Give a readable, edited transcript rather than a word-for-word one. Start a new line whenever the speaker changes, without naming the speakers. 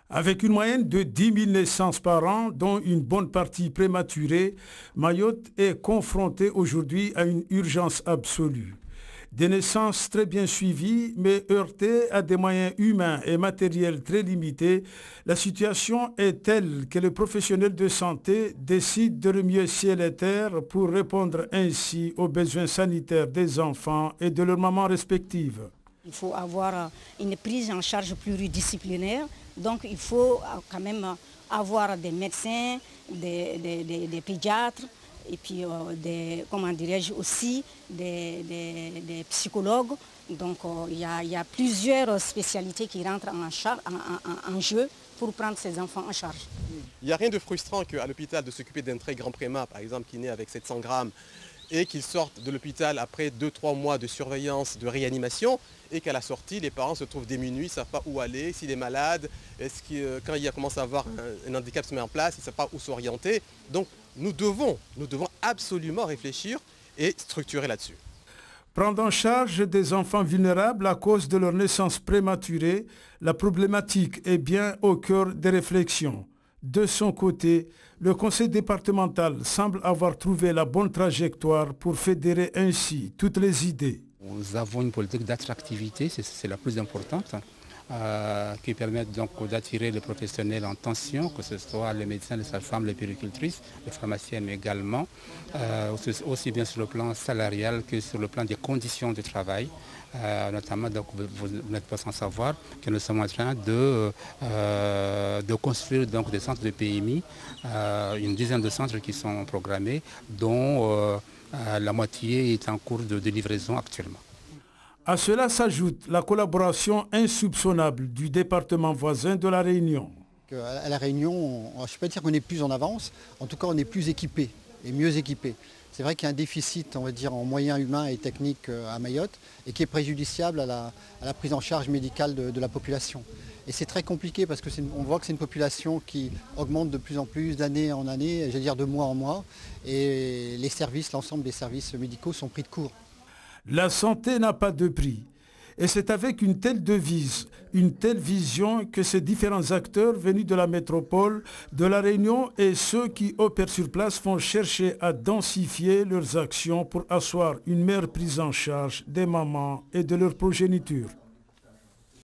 Avec une moyenne de 10 000 naissances par an, dont une bonne partie prématurée, Mayotte est confrontée aujourd'hui à une urgence absolue. Des naissances très bien suivies, mais heurtées à des moyens humains et matériels très limités, la situation est telle que les professionnels de santé décident de remuer ciel et terre pour répondre ainsi aux besoins sanitaires des enfants et de leurs mamans respectives.
Il faut avoir une prise en charge pluridisciplinaire, donc il faut quand même avoir des médecins, des pédiatres, et puis aussi des psychologues. Donc il y a plusieurs spécialités qui rentrent en jeu pour prendre ces enfants en charge.
Il n'y a rien de frustrant qu'à l'hôpital de s'occuper d'un très grand prémat, par exemple, qui naît avec 700 grammes, et qu'ils sortent de l'hôpital après 2-3 mois de surveillance, de réanimation, et qu'à la sortie, les parents se trouvent démunis, ils ne savent pas où aller, s'il est malade, quand il commence à avoir un handicap se met en place, ils ne savent pas où s'orienter. Donc nous devons absolument réfléchir et structurer là-dessus.
Prendre en charge des enfants vulnérables à cause de leur naissance prématurée, la problématique est bien au cœur des réflexions. De son côté, le conseil départemental semble avoir trouvé la bonne trajectoire pour fédérer ainsi toutes les idées.
Nous avons une politique d'attractivité, c'est la plus importante, qui permet donc d'attirer les professionnels en tension, que ce soit les médecins, les sages-femmes, les puéricultrices, les pharmaciennes également, aussi bien sur le plan salarial que sur le plan des conditions de travail. Notamment, donc, vous n'êtes pas sans savoir que nous sommes en train de construire donc, des centres de PMI, une dizaine de centres qui sont programmés, dont la moitié est en cours de livraison actuellement.
À cela s'ajoute la collaboration insoupçonnable du département voisin de La Réunion.
À La Réunion, je ne peux pas dire qu'on est plus en avance, en tout cas on est plus équipé et mieux équipé. C'est vrai qu'il y a un déficit, on va dire, en moyens humains et techniques à Mayotte et qui est préjudiciable à la prise en charge médicale de la population. Et c'est très compliqué parce qu'on voit que c'est une population qui augmente de plus en plus d'année en année, je veux dire de mois en mois, et les services, l'ensemble des services médicaux sont pris de court.
La santé n'a pas de prix. Et c'est avec une telle devise, une telle vision que ces différents acteurs venus de la métropole, de La Réunion et ceux qui opèrent sur place vont chercher à densifier leurs actions pour asseoir une meilleure prise en charge des mamans et de leur progéniture.